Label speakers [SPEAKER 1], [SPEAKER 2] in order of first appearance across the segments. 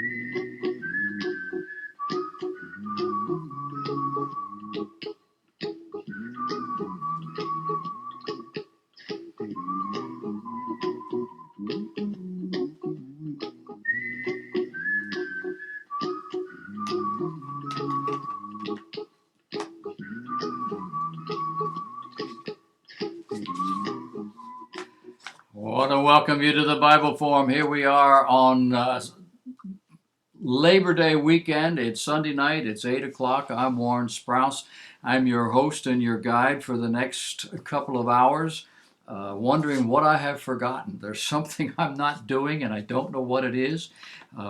[SPEAKER 1] I want to welcome you to the Bible Forum. Here we are on Labor Day weekend. It's Sunday night. It's 8 o'clock. I'm Warren Sprouse. I'm your host and your guide for the next couple of hours. Wondering what I have forgotten. There's something I'm not doing and I don't know what it is.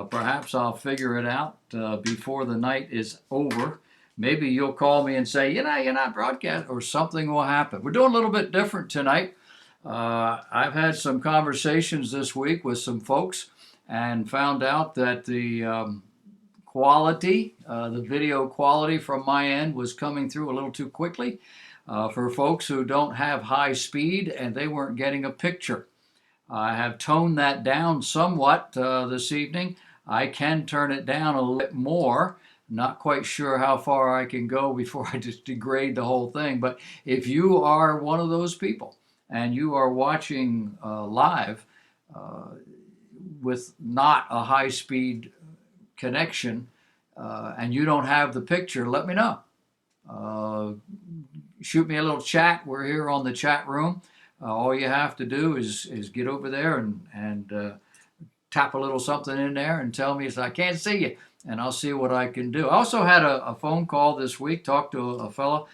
[SPEAKER 1] Perhaps I'll figure it out before the night is over. Maybe you'll call me and say, you're not broadcast, or something will happen. We're doing a little bit different tonight. I've had some conversations this week with some folks and found out that the quality, the video quality from my end was coming through a little too quickly for folks who don't have high speed and they weren't getting a picture. I have toned that down somewhat this evening. I can turn it down a little bit more. Not quite sure how far I can go before I just degrade the whole thing. But if you are one of those people and you are watching live with not a high speed connection and you don't have the picture, let me know. Shoot me a little chat. We're here on the chat room. All you have to do is get over there and tap a little something in there and tell me I can't see you, and I'll see what I can do. I also had a phone call this week, talked to a fella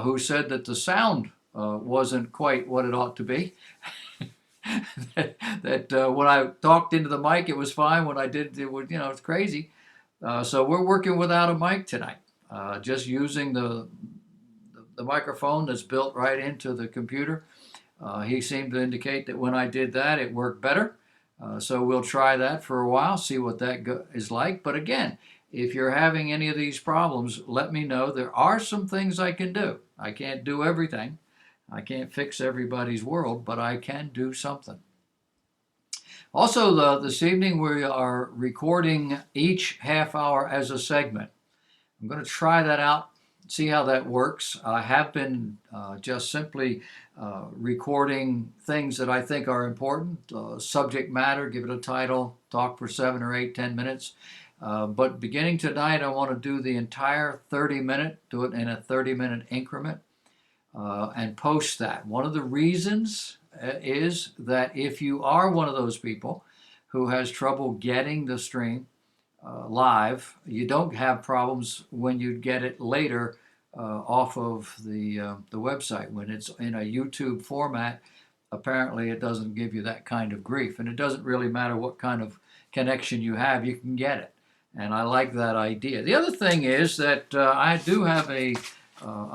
[SPEAKER 1] who said that the sound wasn't quite what it ought to be. that when I talked into the mic, it was fine. When I did, it's crazy. So we're working without a mic tonight, just using the microphone that's built right into the computer. He seemed to indicate that when I did that, it worked better. So we'll try that for a while, see what that is like. But again, if you're having any of these problems, let me know. There are some things I can do. I can't do everything. I can't fix everybody's world, but I can do something. Also, this evening we are recording each half hour as a segment. I'm going to try that out, see how that works. I have been just simply recording things that I think are important, subject matter, give it a title, talk for 7 or 8, 10 minutes. But beginning tonight, I want to do the entire 30-minute, do it in a 30-minute increment, and post that. One of the reasons is that if you are one of those people who has trouble getting the stream live, you don't have problems when you get it later off of the website. When it's in a YouTube format, apparently it doesn't give you that kind of grief, and it doesn't really matter what kind of connection you have, you can get it. And I like that idea. The other thing is that I do have a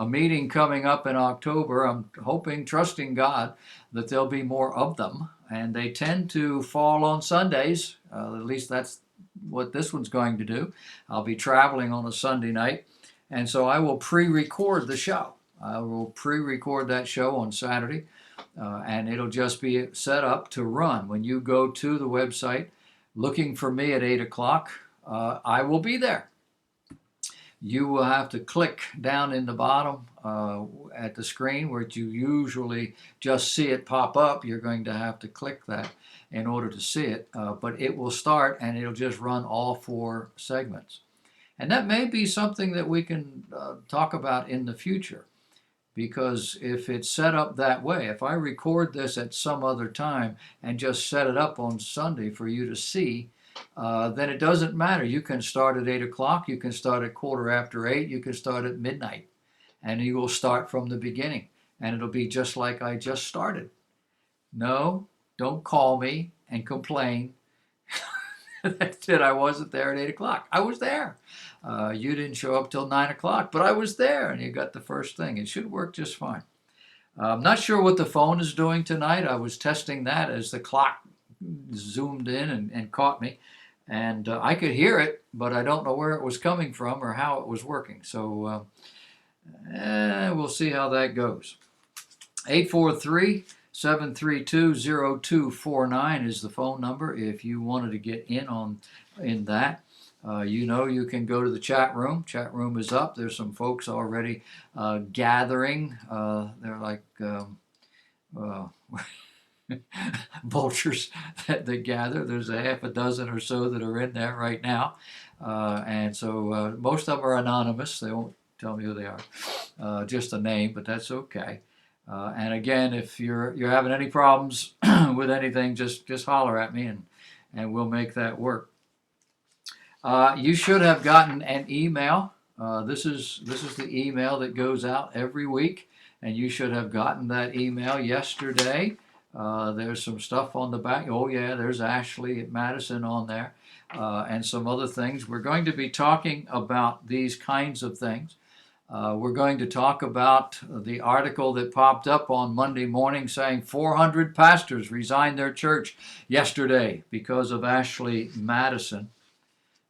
[SPEAKER 1] meeting coming up in October. I'm hoping, trusting God, that there'll be more of them, and they tend to fall on Sundays. At least that's what this one's going to do. I'll be traveling on a Sunday night, and so I will pre-record the show. I will pre-record that show on Saturday, and it'll just be set up to run. When you go to the website looking for me at 8 o'clock, I will be there. You will have to click down in the bottom at the screen where you usually just see it pop up. You're going to have to click that in order to see it, but it will start and it'll just run all 4 segments. And that may be something that we can talk about in the future, because if it's set up that way, if I record this at some other time and just set it up on Sunday for you to see, then it doesn't matter. You can start at 8 o'clock, you can start at 8:15, you can start at midnight, and you will start from the beginning, and it'll be just like I just started. No, don't call me and complain that I wasn't there at 8 o'clock. I was there. You didn't show up till 9 o'clock, but I was there, and you got the first thing. It should work just fine. I'm not sure what the phone is doing tonight. I was testing that as the clock zoomed in and caught me, and I could hear it, but I don't know where it was coming from or how it was working. So we'll see how that goes. 843 732-0249 is the phone number if you wanted to get in that. You can go to the chat room. Chat room is up. There's some folks already gathering. They're like vultures that gather. There's a half a dozen or so that are in there right now. And so most of them are anonymous. They won't tell me who they are, just a name, but that's okay. And again, if you're having any problems with anything, just holler at me and we'll make that work. You should have gotten an email. This is the email that goes out every week, and you should have gotten that email yesterday. There's some stuff on the back. Oh yeah, there's Ashley at Madison on there, and some other things. We're going to be talking about these kinds of things. We're going to talk about the article that popped up on Monday morning saying 400 pastors resigned their church yesterday because of Ashley Madison.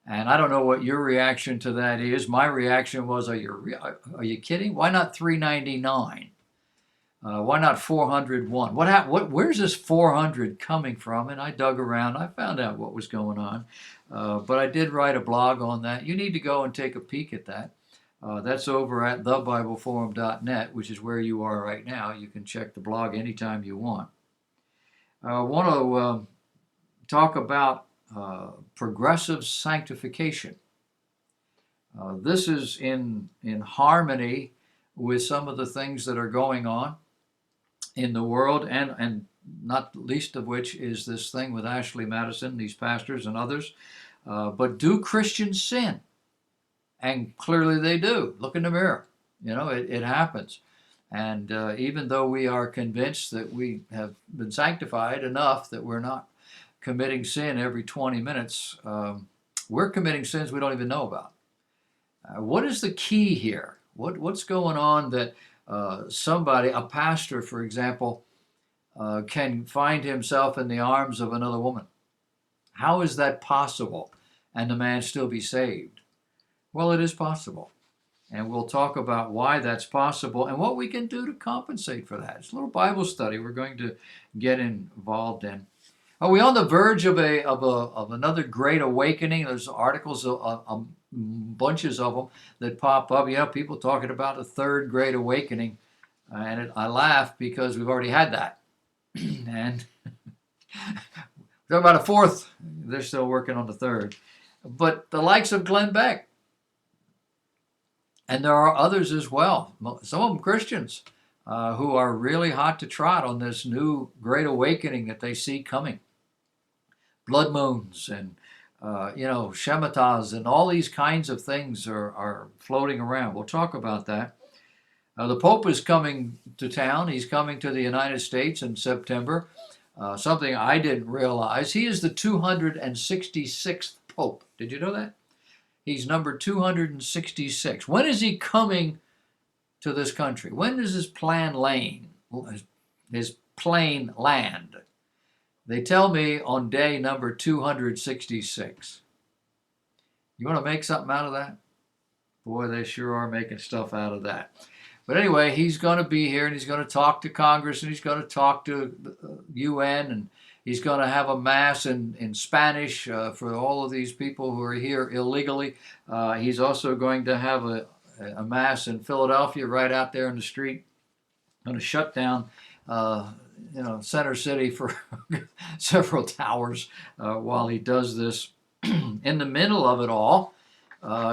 [SPEAKER 1] And I don't know what your reaction to that is. My reaction was, are you kidding? Why not 399? Why not 401? Where's this 400 coming from? And I dug around. I found out what was going on. But I did write a blog on that. You need to go and take a peek at that. That's over at thebibleforum.net, which is where you are right now. You can check the blog anytime you want. I want to talk about progressive sanctification. This is in harmony with some of the things that are going on in the world, and not least of which is this thing with Ashley Madison, these pastors and others. But do Christians sin? And clearly they do. Look in the mirror. It happens. And even though we are convinced that we have been sanctified enough that we're not committing sin every 20 minutes, we're committing sins we don't even know about. What is the key here? What's going on that somebody, a pastor, for example, can find himself in the arms of another woman? How is that possible? And the man still be saved? Well, it is possible. And we'll talk about why that's possible and what we can do to compensate for that. It's a little Bible study we're going to get involved in. Are we on the verge of another great awakening? There's articles, bunches of them that pop up. People talking about a third great awakening, and I laugh because we've already had that. And talking about a fourth, they're still working on the third. But the likes of Glenn Beck, and there are others as well. Some of them Christians who are really hot to trot on this new great awakening that they see coming. Blood moons and Shemitahs and all these kinds of things are floating around. We'll talk about that. The Pope is coming to town. He's coming to the United States in September. Something I didn't realize. He is the 266th Pope. Did you know that? He's number 266. When is he coming to this country? When does his plane land? They tell me on day number 266. You want to make something out of that? Boy, they sure are making stuff out of that. But anyway, he's going to be here and he's going to talk to Congress and he's going to talk to the UN and he's going to have a mass in Spanish for all of these people who are here illegally. He's also going to have a mass in Philadelphia right out there in the street. Going to shut down Center City for several hours while he does this. In the middle of it all,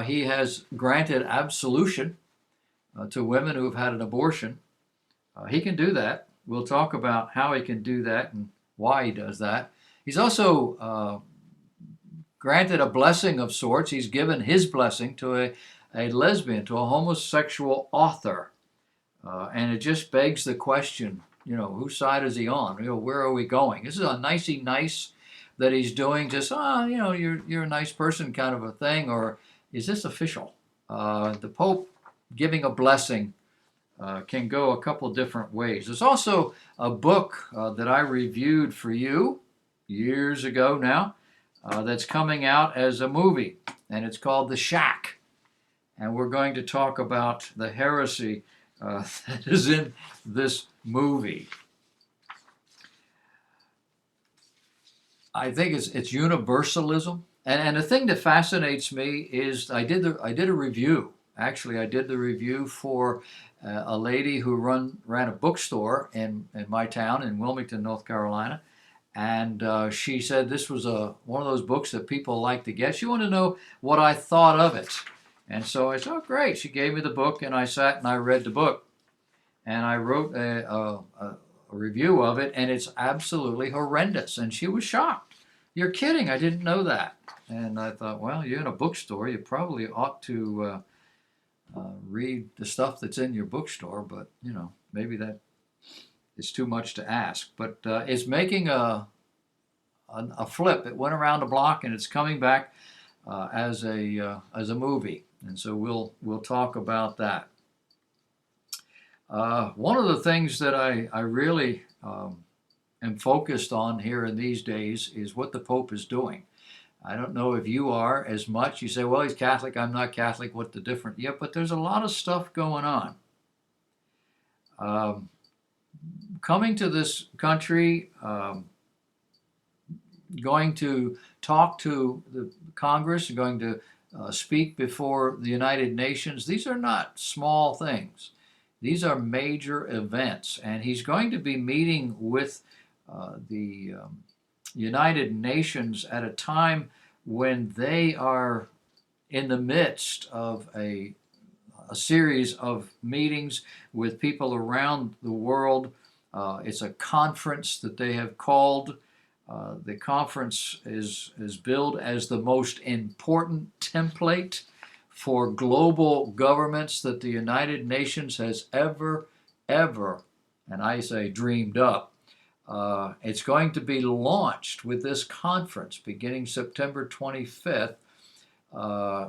[SPEAKER 1] he has granted absolution to women who have had an abortion. He can do that. We'll talk about how he can do that and why he does that. He's also granted a blessing of sorts. He's given his blessing to a lesbian, to a homosexual author. And it just begs the question, whose side is he on? Where are we going? This is a nicey nice that he's doing, just, you're a nice person kind of a thing, or is this official? The Pope giving a blessing can go a couple different ways. There's also a book that I reviewed for you years ago now that's coming out as a movie, and it's called The Shack. And we're going to talk about the heresy that is in this movie. I think it's universalism, and the thing that fascinates me is I did a review. Actually, I did the review for a lady who ran a bookstore in my town in Wilmington, North Carolina, and she said this was a one of those books that people like to get. She wanted to know what I thought of it, and so I said, "Oh, great!" She gave me the book, and I sat and I read the book, and I wrote a review of it, and it's absolutely horrendous. And she was shocked. You're kidding! I didn't know that. And I thought, well, you're in a bookstore. You probably ought to read the stuff that's in your bookstore. But maybe that is too much to ask. But it's making a flip. It went around the block, and it's coming back as a movie. And so we'll talk about that. One of the things that I really am focused on here in these days is what the Pope is doing. I don't know if you are as much. You say, well, he's Catholic, I'm not Catholic, what the difference? Yeah, but there's a lot of stuff going on. Coming to this country, going to talk to the Congress, going to speak before the United Nations, these are not small things. These are major events, and he's going to be meeting with the United Nations at a time when they are in the midst of a series of meetings with people around the world. It's a conference that they have called. The conference is billed as the most important template for global governments that the United Nations has ever, and I say dreamed up. It's going to be launched with this conference beginning September 25th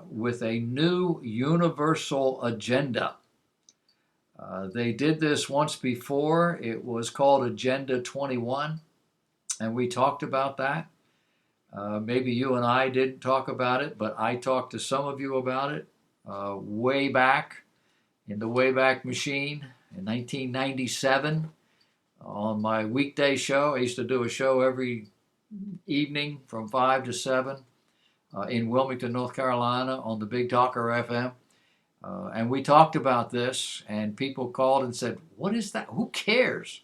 [SPEAKER 1] with a new universal agenda. They did this once before. It was called Agenda 21, and we talked about that. Maybe you and I didn't talk about it, but I talked to some of you about it way back in the Wayback Machine in 1997 on my weekday show. I used to do a show every evening from 5 to 7 in Wilmington, North Carolina on the Big Talker FM. And we talked about this, and people called and said, what is that? Who cares?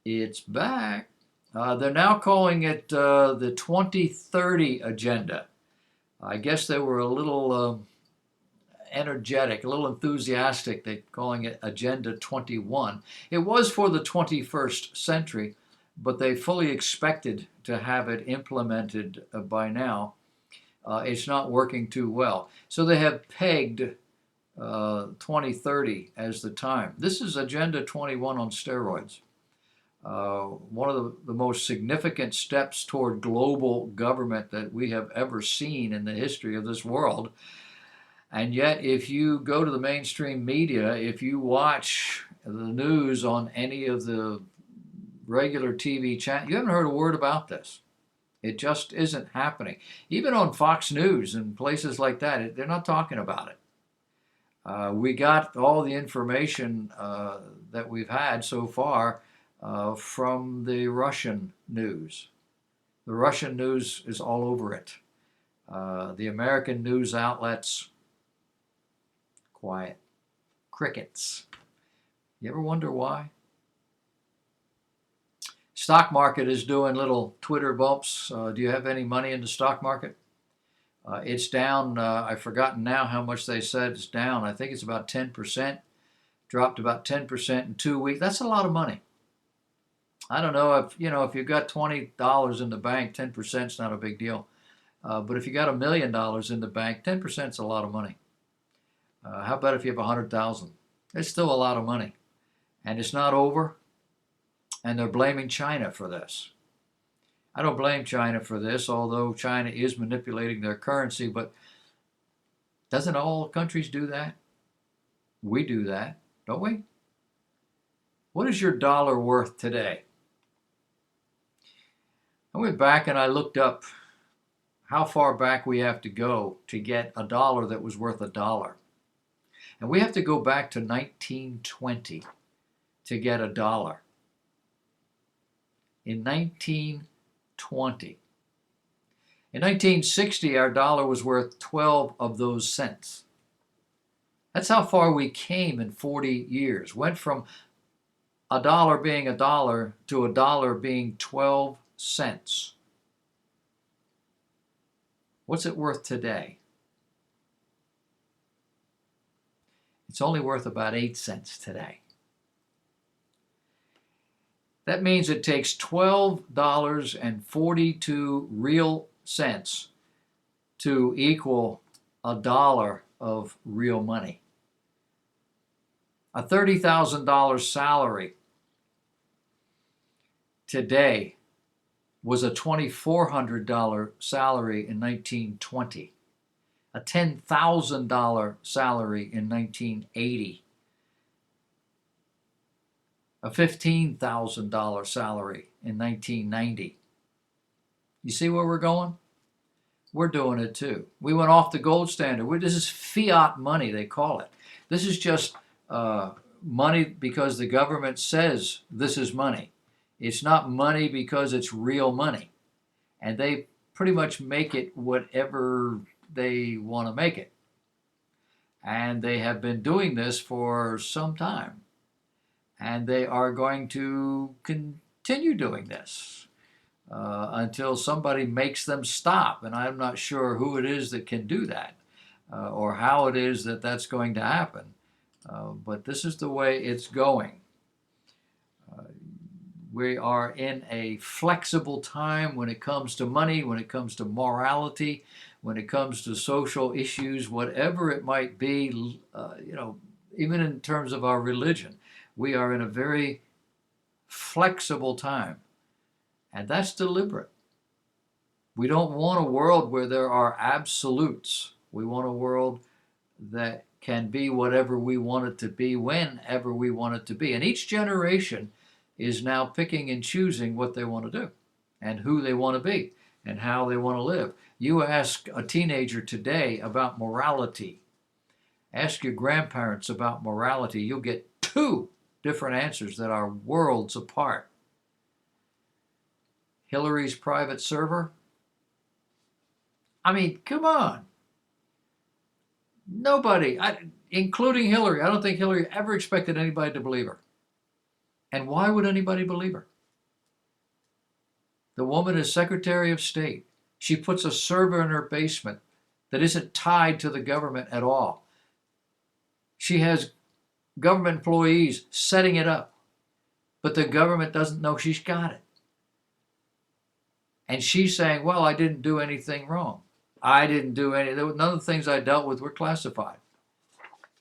[SPEAKER 1] It's back. They're now calling it the 2030 Agenda. I guess they were a little energetic, a little enthusiastic. They're calling it Agenda 21. It was for the 21st century, but they fully expected to have it implemented by now. It's not working too well. So they have pegged 2030 as the time. This is Agenda 21 on steroids. One of the most significant steps toward global government that we have ever seen in the history of this world. And yet, if you go to the mainstream media, if you watch the news on any of the regular TV channels, you haven't heard a word about this. It just isn't happening. Even on Fox News and places like that, they're not talking about it. We got all the information that we've had so far from the Russian news. The Russian news is all over it. The American news outlets, quiet. Crickets. You ever wonder why? Stock market is doing little Twitter bumps. Do you have any money in the stock market? It's down. I've forgotten now how much they said it's down. I think it's about 10%. Dropped about 10% in 2 weeks. That's a lot of money. I don't know if you've got $20 in the bank, 10% is not a big deal. But if you got $1 million in the bank, 10% is a lot of money. How about if you have 100,000? It's still a lot of money, and it's not over. And they're blaming China for this. I don't blame China for this, although China is manipulating their currency. But doesn't all countries do that? We do that, don't we? What is your dollar worth today? I went back and I looked up how far back we have to go to get a dollar that was worth $1. And we have to go back to 1920 to get $1. In 1920, In 1960, our dollar was worth 12 of those cents. That's how far we came in 40 years. Went from a dollar being a dollar to a dollar being 12 cents. What's it worth today? It's only worth about 8 cents today. That means it takes $12.42 real cents to equal a dollar of real money. A $30,000 salary today was a $2,400 salary in 1920, a $10,000 salary in 1980, a $15,000 salary in 1990. You see where we're going? We're doing it too. We went off the gold standard. This is fiat money, they call it. This is just money because the government says this is money. It's not money because it's real money. And they pretty much make it whatever they want to make it. And they have been doing this for some time. And they are going to continue doing this until somebody makes them stop. And I'm not sure who it is that can do that or how it is that that's going to happen. But this is the way it's going. We are in a flexible time when it comes to money, when it comes to morality, when it comes to social issues, whatever it might be, even in terms of our religion. We are in a very flexible time, and that's deliberate. We don't want a world where there are absolutes. We want a world that can be whatever we want it to be, whenever we want it to be. And each generation is now picking and choosing what they want to do and who they want to be and how they want to live. You ask a teenager today about morality. Ask your grandparents about morality. You'll get two different answers that are worlds apart. Hillary's private server? I mean, come on. Nobody, including Hillary, I don't think Hillary ever expected anybody to believe her. And why would anybody believe her? The woman is Secretary of State. She puts a server in her basement that isn't tied to the government at all. She has government employees setting it up, but the government doesn't know she's got it. And she's saying, well, I didn't do anything wrong. I didn't do any, none of the things I dealt with were classified.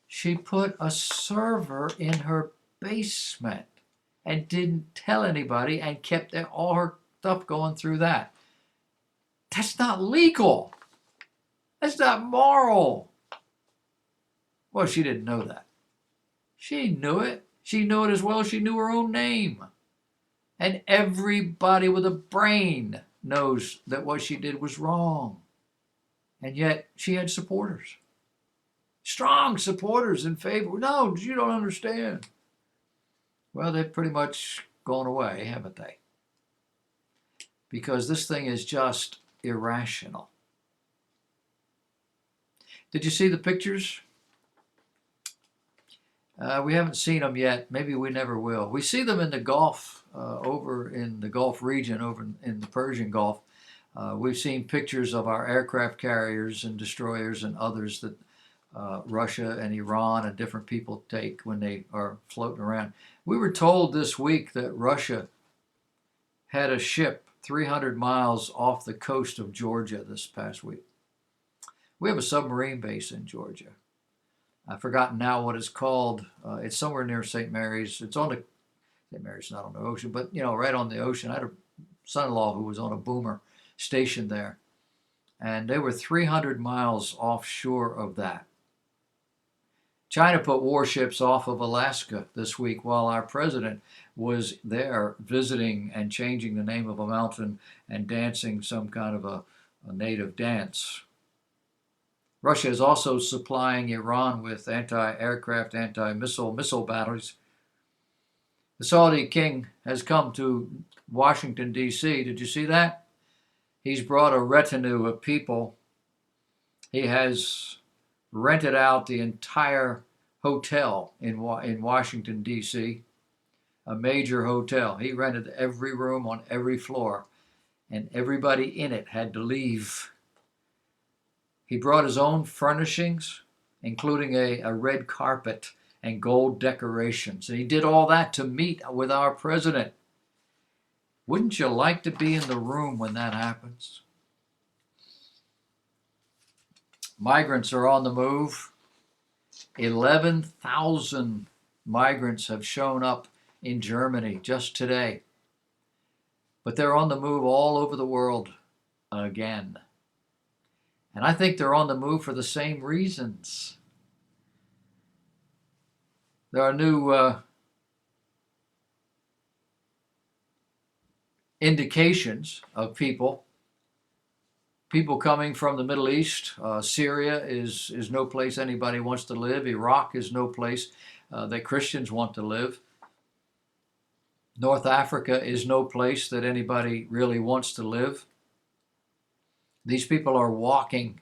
[SPEAKER 1] She put a server in her basement and didn't tell anybody and kept all her stuff going through that. That's not legal. That's not moral. Well, she didn't know that. She knew it. She knew it as well as she knew her own name. And everybody with a brain knows that what she did was wrong. And yet she had supporters. Strong supporters in favor. No, you don't understand. Well, they've pretty much gone away, haven't they? Because this thing is just irrational. Did you see the pictures? We haven't seen them yet. Maybe we never will. We see them in the Gulf, over in the Gulf region, over in the Persian Gulf. We've seen pictures of our aircraft carriers and destroyers and others that Russia and Iran and different people take when they are floating around. We were told this week that Russia had a ship 300 miles off the coast of Georgia this past week. We have a submarine base in Georgia. I've forgotten now what it's called. It's somewhere near St. Mary's. It's on the, St. Mary's not on the ocean, but right on the ocean. I had a son-in-law who was on a boomer stationed there, and they were 300 miles offshore of that. China put warships off of Alaska this week while our president was there visiting and changing the name of a mountain and dancing some kind of a native dance. Russia is also supplying Iran with anti-aircraft, anti-missile batteries. The Saudi king has come to Washington, D.C. Did you see that? He's brought a retinue of people. He has rented out the entire hotel in Washington, D.C., a major hotel. He rented every room on every floor, and everybody in it had to leave. He brought his own furnishings, including a red carpet and gold decorations. And he did all that to meet with our president. Wouldn't you like to be in the room when that happens? Migrants are on the move. 11,000 migrants have shown up in Germany just today. But they're on the move all over the world again. And I think they're on the move for the same reasons. There are new indications of people coming from the Middle East. Syria is no place anybody wants to live. Iraq is no place that Christians want to live. North Africa is no place that anybody really wants to live. These people are walking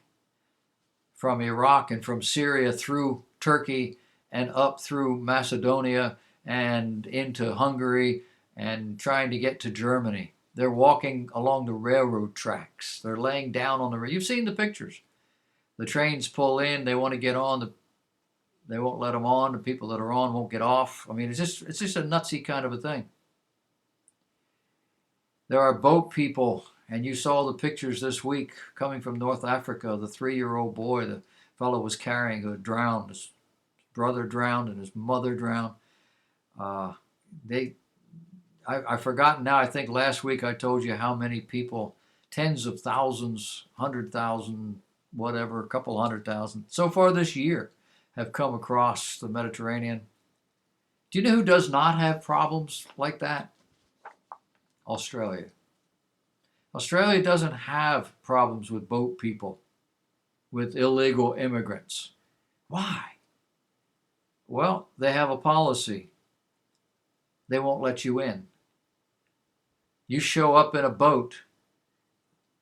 [SPEAKER 1] from Iraq and from Syria through Turkey and up through Macedonia and into Hungary and trying to get to Germany. They're walking along the railroad tracks. They're laying down on the rail. You've seen the pictures. The trains pull in. They want to get on. They won't let them on. The people that are on won't get off. I mean, it's just a nutsy kind of a thing. There are boat people, and you saw the pictures this week coming from North Africa. The 3-year-old boy the fellow was carrying who had drowned. His brother drowned and his mother drowned. I've forgotten now. I think last week I told you how many people, tens of thousands, 100,000, whatever, a couple 100,000, so far this year have come across the Mediterranean. Do you know who does not have problems like that? Australia. Australia doesn't have problems with boat people, with illegal immigrants. Why? Well, they have a policy. They won't let you in. You show up in a boat,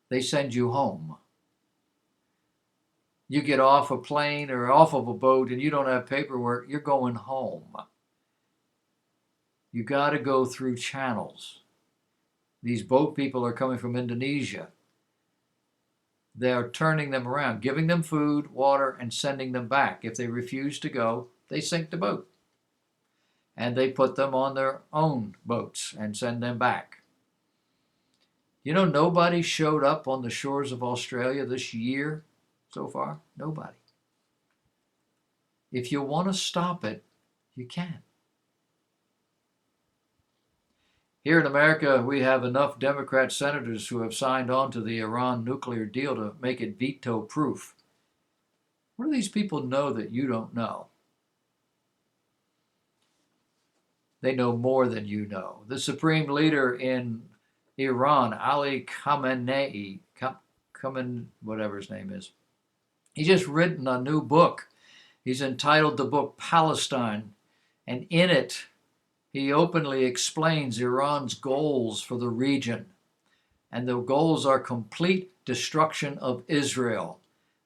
[SPEAKER 1] they send you home. You get off a plane or off of a boat and you don't have paperwork, you're going home. You got to go through channels. These boat people are coming from Indonesia. They're turning them around, giving them food, water, and sending them back. If they refuse to go, they sink the boat. And they put them on their own boats and send them back. You know, nobody showed up on the shores of Australia this year so far. Nobody. If you want to stop it, you can. Here in America, we have enough Democrat senators who have signed on to the Iran nuclear deal to make it veto-proof. What do these people know that you don't know? They know more than you know. The supreme leader in Iran, Ali Khamenei, whatever his name is, he's just written a new book. He's entitled the book Palestine, and in it, he openly explains Iran's goals for the region. And the goals are complete destruction of Israel,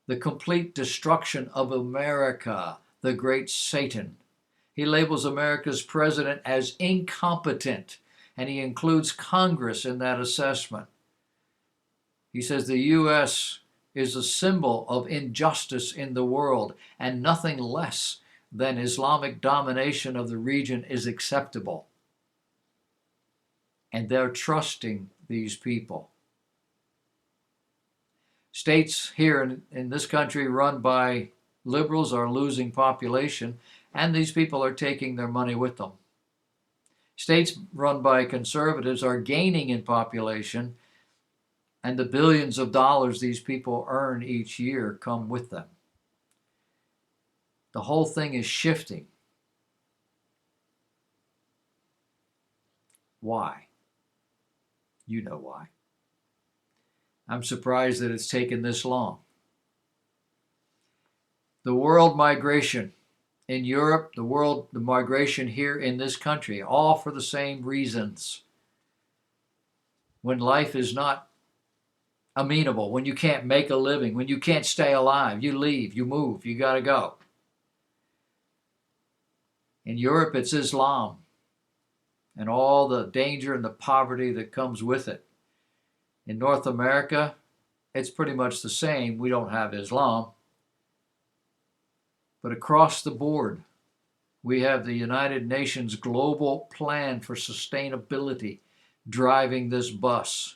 [SPEAKER 1] the complete destruction of America, the great Satan. He labels America's president as incompetent, and he includes Congress in that assessment. He says the U.S. is a symbol of injustice in the world, and nothing less than Islamic domination of the region is acceptable. And they're trusting these people. States here in this country run by liberals are losing population, and these people are taking their money with them. States run by conservatives are gaining in population, and the billions of dollars these people earn each year come with them. The whole thing is shifting. Why? You know why. I'm surprised that it's taken this long. The world migration in Europe, the migration here in this country, all for the same reasons. When life is not amenable. When you can't make a living, when you can't stay alive, you leave, you move, you got to go. In Europe, it's Islam and all the danger and the poverty that comes with it. In North America, it's pretty much the same. We don't have Islam. But across the board, we have the United Nations Global Plan for Sustainability driving this bus.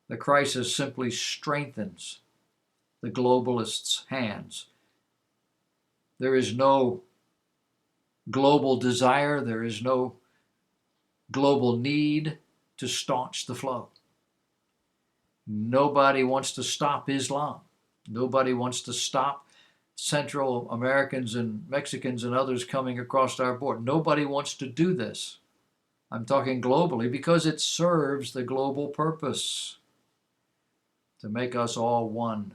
[SPEAKER 1] The crisis simply strengthens the globalists' hands. There is no global desire, there is no global need to staunch the flow. Nobody wants to stop Islam. Nobody wants to stop Central Americans and Mexicans and others coming across our border. Nobody wants to do this. I'm talking globally because it serves the global purpose to make us all one.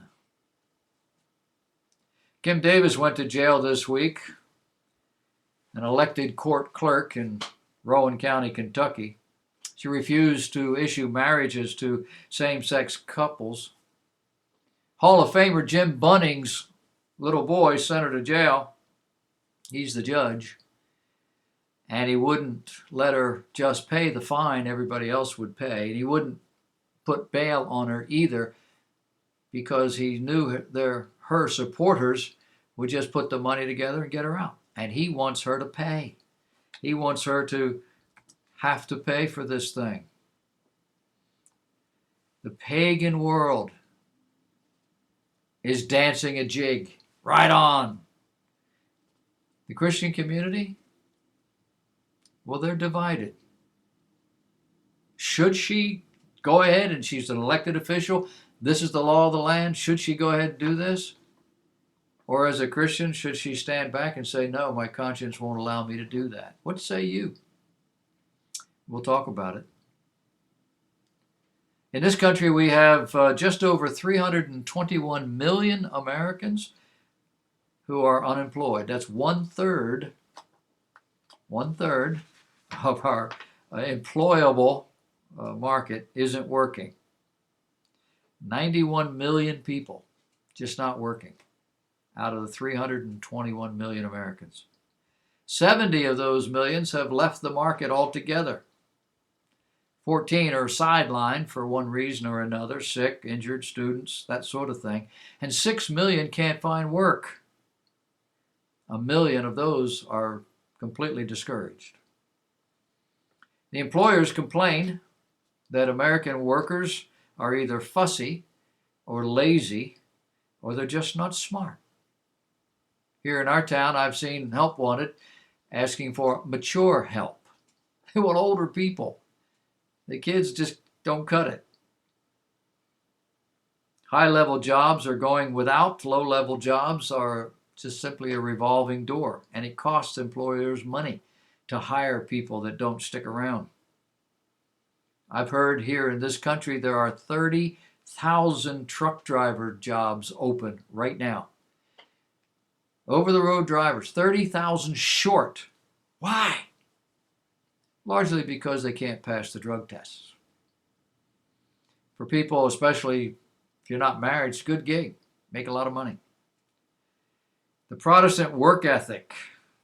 [SPEAKER 1] Kim Davis went to jail this week, an elected court clerk in Rowan County, Kentucky. She refused to issue marriages to same-sex couples. Hall of Famer Jim Bunning's little boy sent her to jail. He's the judge. And he wouldn't let her just pay the fine everybody else would pay. And he wouldn't put bail on her either because he knew her supporters would just put the money together and get her out. And he wants her to pay. He wants her to have to pay for this thing. The pagan world is dancing a jig. Right on. The Christian community, well, they're divided. Should she go ahead, and she's an elected official, this is the law of the land, should she go ahead and do this? Or as a Christian, should she stand back and say, no, my conscience won't allow me to do that? What say you? We'll talk about it. In this country, we have just over 321 million Americans who are unemployed. That's one third of our employable market isn't working. 91 million people just not working out of the 321 million Americans. 70 of those millions have left the market altogether. 14 are sidelined for one reason or another, sick, injured, students, that sort of thing. And 6 million can't find work. 1 million of those are completely discouraged. The employers complain that American workers are either fussy or lazy or they're just not smart. Here in our town, I've seen help wanted asking for mature help. They want older people. The kids just don't cut it. High-level jobs are going without. Low-level jobs are just simply a revolving door, and it costs employers money to hire people that don't stick around. I've heard here in this country there are 30,000 truck driver jobs open right now. Over-the-road drivers, 30,000 short. Why? Largely because they can't pass the drug tests. For people, especially if you're not married, it's a good gig. Make a lot of money. The Protestant work ethic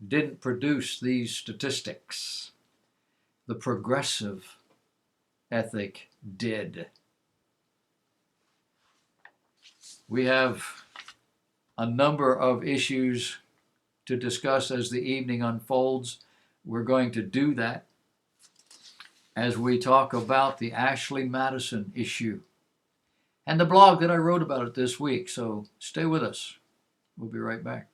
[SPEAKER 1] didn't produce these statistics. The progressive ethic did. We have a number of issues to discuss as the evening unfolds. We're going to do that as we talk about the Ashley Madison issue and the blog that I wrote about it this week. So stay with us. We'll be right back.